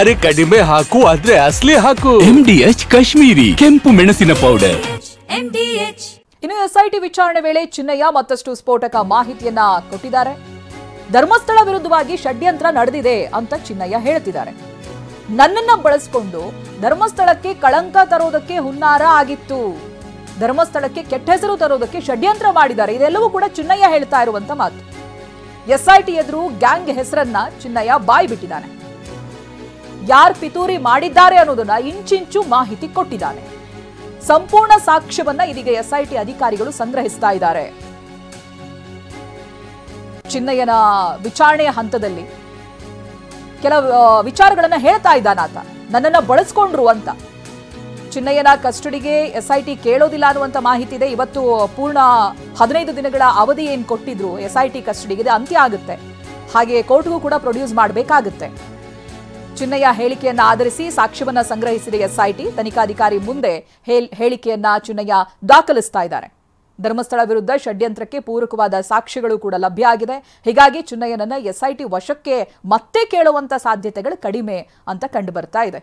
ಅರೆ ಕಡಿಮೆ ಹಾಕು ಆದ್ರೆ ಅಸಲಿ ಹಾಕು. MDH ಕಾಶ್ಮೀರಿ ಕೆಂಪು ಮೆಣಸಿನ ಪೌಡರ್. ಇನ್ನು SIT ವಿಚಾರಣೆ ವೇಳೆ ಚಿನ್ನಯ್ಯ ಮತ್ತಷ್ಟು ಸ್ಫೋಟಕ ಮಾಹಿತಿಯನ್ನ ಕೊಟ್ಟಿದ್ದಾರೆ. ಧರ್ಮಸ್ಥಳ ವಿರುದ್ಧವಾಗಿ ಷಡ್ಯಂತ್ರ ನಡೆದಿದೆ ಅಂತ ಚಿನ್ನಯ್ಯ ಹೇಳ್ತಿದ್ದಾರೆ. ನನ್ನನ್ನ ಬಳಸಿಕೊಂಡು ಧರ್ಮಸ್ಥಳಕ್ಕೆ ಕಳಂಕ ತರೋದಕ್ಕೆ ಹುನ್ನಾರ ಆಗಿತ್ತು, ಧರ್ಮಸ್ಥಳಕ್ಕೆ ಕೆಟ್ಟ ಹೆಸರು ತರೋದಕ್ಕೆ ಷಡ್ಯಂತ್ರ ಮಾಡಿದ್ದಾರೆ. ಇದೆಲ್ಲವೂ ಕೂಡ ಚಿನ್ನಯ್ಯ ಹೇಳ್ತಾ ಇರುವಂತ ಮಾತು. SIT ಎದುರು ಗ್ಯಾಂಗ್ ಹೆಸರನ್ನ ಚಿನ್ನಯ್ಯ ಬಾಯಿ ಬಿಟ್ಟಿದ್ದಾನೆ. ಯಾರು ಪಿತೂರಿ ಮಾಡಿದ್ದಾರೆ ಅನ್ನೋದನ್ನ ಇಂಚಿಂಚು ಮಾಹಿತಿ ಕೊಟ್ಟಿದ್ದಾನೆ. ಸಂಪೂರ್ಣ ಸಾಕ್ಷ್ಯವನ್ನ ಇದೀಗ SIT ಅಧಿಕಾರಿಗಳು ಸಂಗ್ರಹಿಸ್ತಾ ಇದ್ದಾರೆ. ಚಿನ್ನಯ್ಯನ ವಿಚಾರಣೆಯ ಹಂತದಲ್ಲಿ ಕೆಲವು ವಿಚಾರಗಳನ್ನ ಹೇಳ್ತಾ ಇದ್ದಾನಾತ. ನನ್ನನ್ನ ಬಳಸ್ಕೊಂಡ್ರು ಅಂತ. ಚಿನ್ನಯ್ಯನ ಕಸ್ಟಡಿಗೆ SIT ಕೇಳೋದಿಲ್ಲ ಅನ್ನುವಂತ ಮಾಹಿತಿ ಇದೆ. ಇವತ್ತು ಪೂರ್ಣ 15 ದಿನಗಳ ಅವಧಿ ಏನ್ ಕೊಟ್ಟಿದ್ರು SIT ಕಸ್ಟಡಿಗೆ ಅಂತ್ಯ ಆಗುತ್ತೆ. ಹಾಗೆ ಕೋರ್ಟ್ಗೂ ಕೂಡ ಪ್ರೊಡ್ಯೂಸ್ ಮಾಡಬೇಕಾಗುತ್ತೆ. ಚಿನ್ನಯ್ಯ ಹೇಳಿಕೆಯನ್ನ ಆಧರಿಸಿ ಸಾಕ್ಷ್ಯವನ್ನ ಸಂಗ್ರಹಿಸಿದ SIT ತನಿಖಾಧಿಕಾರಿ ಮುಂದೆ ಹೇಳಿಕೆಯನ್ನ ಚಿನ್ನಯ್ಯ ದಾಖಲಿಸ್ತಾ ಇದ್ದಾರೆ. ಧರ್ಮಸ್ಥಳ ವಿರುದ್ಧ ಷಡ್ಯಂತ್ರಕ್ಕೆ ಪೂರಕವಾದ ಸಾಕ್ಷ್ಯಗಳು ಕೂಡ ಲಭ್ಯ ಆಗಿದೆ. ಹೀಗಾಗಿ ಚಿನ್ನಯ್ಯನನ್ನ SIT ವಶಕ್ಕೆ ಮತ್ತೆ ಕೇಳುವಂತ ಸಾಧ್ಯತೆಗಳು ಕಡಿಮೆ ಅಂತ ಕಂಡು ಬರ್ತಾ ಇದೆ.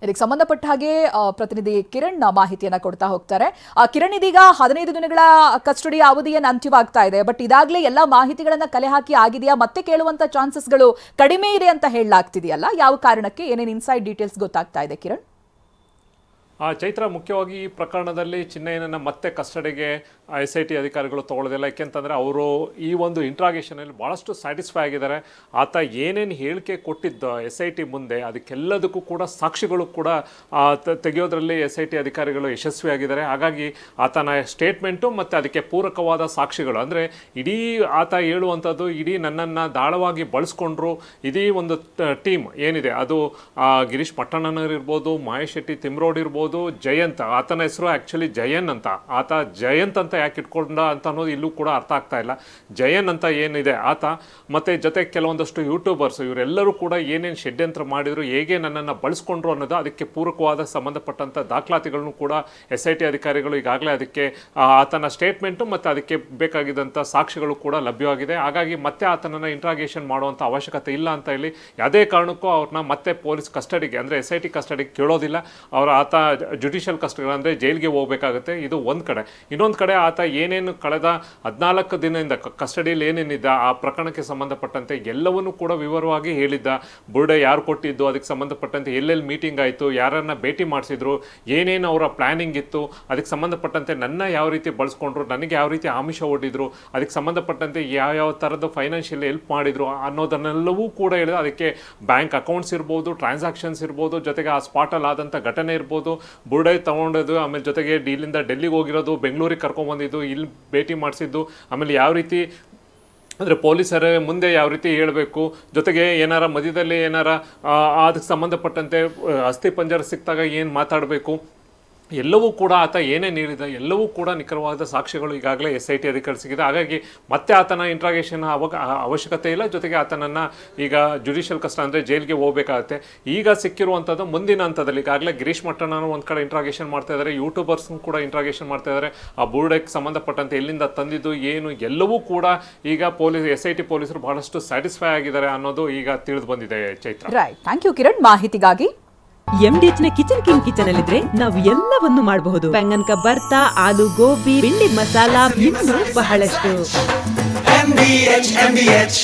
ಇದಕ್ಕೆ ಸಂಬಂಧಪಟ್ಟ ಹಾಗೆ ಪ್ರತಿನಿಧಿ ಕಿರಣ್ ಮಾಹಿತಿಯನ್ನ ಕೊಡ್ತಾ ಹೋಗ್ತಾರೆ. ಕಿರಣ್, ಇದೀಗ 15 ದಿನಗಳ ಕಸ್ಟಡಿ ಅವಧಿಯನ್ನು ಅಂತ್ಯವಾಗ್ತಾ ಇದೆ. ಬಟ್ ಇದಾಗಲೇ ಎಲ್ಲ ಮಾಹಿತಿಗಳನ್ನ ಕಲೆ ಹಾಕಿ ಆಗಿದೆಯಾ, ಮತ್ತೆ ಕೇಳುವಂತ ಚಾನ್ಸಸ್ಗಳು ಕಡಿಮೆ ಇದೆ ಅಂತ ಹೇಳಲಾಗ್ತಿದೆಯಲ್ಲ, ಯಾವ ಕಾರಣಕ್ಕೆ, ಏನೇನು ಇನ್ಸೈಡ್ ಡೀಟೇಲ್ಸ್ ಗೊತ್ತಾಗ್ತಾ ಇದೆ ಕಿರಣ್? ಚೈತ್ರ, ಮುಖ್ಯವಾಗಿ ಈ ಪ್ರಕರಣದಲ್ಲಿ ಚಿನ್ನಯ್ಯನನ್ನ ಮತ್ತೆ ಕಸ್ಟಡಿಗೆ SIT ಅಧಿಕಾರಿಗಳು ತಗೊಳ್ಳೋದಿಲ್ಲ. ಯಾಕೆಂತಂದರೆ ಅವರು ಈ ಒಂದು ಇಂಟ್ರಾಗೇಷನಲ್ಲಿ ಭಾಳಷ್ಟು ಸ್ಯಾಟಿಸ್ಫೈ ಆಗಿದ್ದಾರೆ. ಆತ ಏನೇನು ಹೇಳಿಕೆ ಕೊಟ್ಟಿದ್ದ SIT ಮುಂದೆ ಅದಕ್ಕೆಲ್ಲದಕ್ಕೂ ಕೂಡ ಸಾಕ್ಷಿಗಳು ಕೂಡ ತೆಗೆಯೋದ್ರಲ್ಲಿ SIT ಅಧಿಕಾರಿಗಳು ಯಶಸ್ವಿಯಾಗಿದ್ದಾರೆ. ಹಾಗಾಗಿ ಆತನ ಸ್ಟೇಟ್ಮೆಂಟು ಮತ್ತು ಅದಕ್ಕೆ ಪೂರಕವಾದ ಸಾಕ್ಷಿಗಳು, ಅಂದರೆ ಇಡೀ ಆತ ಹೇಳುವಂಥದ್ದು ಇಡೀ ನನ್ನನ್ನು ದಾಳವಾಗಿ ಬಳಸ್ಕೊಂಡ್ರು, ಇಡೀ ಒಂದು ಟೀಮ್ ಏನಿದೆ ಅದು ಗಿರೀಶ್ ಪಟ್ಟಣ್ಣನವ್ರು ಇರ್ಬೋದು, ಮಹೇಶ್ ಶೆಟ್ಟಿ ತಿಮ್ರೋಡ್ ಇರ್ಬೋದು, ಜಯಂತ್, ಆತನ ಹೆಸರು ಆ್ಯಕ್ಚುಲಿ ಜಯನ್ ಅಂತ. ಆತ ಜಯಂತ್ ಅಂತ ಯಾಕೆ ಇಟ್ಕೊಂಡ ಅಂತ ಅನ್ನೋದು ಇಲ್ಲೂ ಕೂಡ ಅರ್ಥ ಆಗ್ತಾ ಇಲ್ಲ. ಜಯನ್ ಅಂತ ಏನಿದೆ ಆತ, ಮತ್ತು ಜೊತೆ ಕೆಲವೊಂದಷ್ಟು ಯೂಟ್ಯೂಬರ್ಸ್, ಇವರೆಲ್ಲರೂ ಕೂಡ ಏನೇನು ಷಡ್ಯಂತ್ರ ಮಾಡಿದ್ರು, ಹೇಗೆ ನನ್ನನ್ನು ಬಳಸ್ಕೊಂಡ್ರು ಅನ್ನೋದು ಅದಕ್ಕೆ ಪೂರಕವಾದ ಸಂಬಂಧಪಟ್ಟಂಥ ದಾಖಲಾತಿಗಳನ್ನು ಕೂಡ SIT ಅಧಿಕಾರಿಗಳು ಈಗಾಗಲೇ ಅದಕ್ಕೆ ಆತನ ಸ್ಟೇಟ್ಮೆಂಟು ಮತ್ತು ಅದಕ್ಕೆ ಬೇಕಾಗಿದ್ದಂಥ ಸಾಕ್ಷಿಗಳು ಕೂಡ ಲಭ್ಯವಾಗಿದೆ. ಹಾಗಾಗಿ ಮತ್ತೆ ಆತನನ್ನು ಇಂಟ್ರಾಗೇಷನ್ ಮಾಡುವಂಥ ಅವಶ್ಯಕತೆ ಇಲ್ಲ ಅಂತ ಹೇಳಿ ಯಾವುದೇ ಕಾರಣಕ್ಕೂ ಅವ್ರನ್ನ ಮತ್ತೆ ಪೊಲೀಸ್ ಕಸ್ಟಡಿಗೆ ಅಂದರೆ SIT ಕಸ್ಟಡಿಗೆ ಕೇಳೋದಿಲ್ಲ. ಆತ ಜುಡಿಷಿಯಲ್ ಕಸ್ಟಡಿ ಅಂದರೆ ಜೈಲಿಗೆ ಹೋಗಬೇಕಾಗುತ್ತೆ. ಇದು ಒಂದು ಕಡೆ. ಇನ್ನೊಂದು ಕಡೆ ಆತ ಏನೇನು ಕಳೆದ 14 ದಿನದಿಂದ ಕಸ್ಟಡಿಯಲ್ಲಿ ಏನೇನಿದ್ದ ಆ ಪ್ರಕರಣಕ್ಕೆ ಸಂಬಂಧಪಟ್ಟಂತೆ ಎಲ್ಲವನ್ನೂ ಕೂಡ ವಿವರವಾಗಿ ಹೇಳಿದ್ದ. ಬುರ್ಡೆ ಯಾರು ಕೊಟ್ಟಿದ್ದು, ಅದಕ್ಕೆ ಸಂಬಂಧಪಟ್ಟಂತೆ ಎಲ್ಲೆಲ್ಲಿ ಮೀಟಿಂಗ್ ಆಯಿತು, ಯಾರನ್ನ ಭೇಟಿ ಮಾಡಿಸಿದ್ರು, ಏನೇನು ಅವರ ಪ್ಲ್ಯಾನಿಂಗ್ ಇತ್ತು, ಅದಕ್ಕೆ ಸಂಬಂಧಪಟ್ಟಂತೆ ನನ್ನ ಯಾವ ರೀತಿ ಬಳಸ್ಕೊಂಡ್ರು, ನನಗೆ ಯಾವ ರೀತಿ ಆಮಿಷ ಒಡ್ಡಿದ್ರು, ಅದಕ್ಕೆ ಸಂಬಂಧಪಟ್ಟಂತೆ ಯಾವ ಥರದ ಫೈನಾನ್ಷಿಯಲ್ ಹೆಲ್ಪ್ ಮಾಡಿದ್ರು ಅನ್ನೋದನ್ನೆಲ್ಲವೂ ಕೂಡ ಹೇಳಿದ. ಅದಕ್ಕೆ ಬ್ಯಾಂಕ್ ಅಕೌಂಟ್ಸ್ ಇರ್ಬೋದು, ಟ್ರಾನ್ಸಾಕ್ಷನ್ಸ್ ಇರ್ಬೋದು, ಜೊತೆಗೆ ಆ ಸ್ಪಾಟಲ್ಲಿ ಆದಂಥ ಘಟನೆ ಇರ್ಬೋದು, ಬುರ್ಡೆ ತಗೊಂಡೋದು, ಆಮೇಲೆ ಜೊತೆಗೆ ಇಲ್ಲಿಂದ ಡೆಲ್ಲಿಗೆ ಹೋಗಿರೋದು, ಬೆಂಗಳೂರಿಗೆ ಕರ್ಕೊಂಡ್ಬಂದಿದ್ದು, ಇಲ್ಲಿ ಭೇಟಿ ಮಾಡಿಸಿದ್ದು, ಆಮೇಲೆ ಯಾವ ರೀತಿ ಅಂದರೆ ಪೊಲೀಸರ ಮುಂದೆ ಯಾವ ರೀತಿ ಹೇಳಬೇಕು, ಜೊತೆಗೆ ಏನಾರ ಮಧ್ಯದಲ್ಲಿ ಏನಾರ ಅದಕ್ಕೆ ಸಂಬಂಧಪಟ್ಟಂತೆ ಅಸ್ಥಿ ಪಂಜರ ಸಿಕ್ಕಿದಾಗ ಏನು ಮಾತಾಡಬೇಕು, ಎಲ್ಲವೂ ಕೂಡ ಆತ ಏನೇನು ಹೇಳಿದ ಎಲ್ಲವೂ ಕೂಡ ನಿಖರವಾದ ಸಾಕ್ಷ್ಯಗಳು ಈಗಾಗಲೇ SIT ಅಧಿಕಾರಿ ಸಿಕ್ಕಿದೆ. ಹಾಗಾಗಿ ಮತ್ತೆ ಆತನ ಇಂಟ್ರಾಗೇಷನ್ ಅವಶ್ಯಕತೆ ಇಲ್ಲ. ಜೊತೆಗೆ ಆತನನ್ನು ಈಗ ಜುಡಿಷಿಯಲ್ ಕಸ್ಟಡಿ ಅಂದರೆ ಜೈಲಿಗೆ ಹೋಗಬೇಕಾಗುತ್ತೆ. ಈಗ ಸಿಕ್ಕಿರುವಂಥದ್ದು ಮುಂದಿನ ಹಂತದಲ್ಲಿ ಈಗಾಗಲೇ ಗಿರೀಶ್ ಮಟ್ಟಣ್ಣನ ಒಂದು ಕಡೆ ಇಂಟ್ರಾಗೇಷನ್ ಮಾಡ್ತಾ ಇದ್ದಾರೆ, ಯೂಟ್ಯೂಬರ್ಸ್ಗೂ ಕೂಡ ಇಂಟ್ರಾಗೇಷನ್ ಮಾಡ್ತಾ ಇದ್ದಾರೆ. ಆ ಬುರ್ಡೆಗೆ ಸಂಬಂಧಪಟ್ಟಂತೆ ಎಲ್ಲಿಂದ ತಂದಿದ್ದು ಏನು ಎಲ್ಲವೂ ಕೂಡ ಈಗ SIT ಪೊಲೀಸರು ಬಹಳಷ್ಟು ಸ್ಯಾಟಿಸ್ಫೈ ಆಗಿದ್ದಾರೆ ಅನ್ನೋದು ಈಗ ತಿಳಿದು ಬಂದಿದೆ. Chaitra, right, thank you Kiran ಮಾಹಿತಿಗಾಗಿ. MDH ನ ಕಿಚನ್ ಅಲ್ಲಿದ್ರೆ ನಾವು ಎಲ್ಲವನ್ನು ಮಾಡಬಹುದು. ಬೆಂಗನ್ ಕಾ ಬರ್ತಾ, ಆಲೂ ಗೋಬಿ, ಭಿಂಡಿ ಮಸಾಲಾ, ಇನ್ನೂ ಬಹಳಷ್ಟು. MDH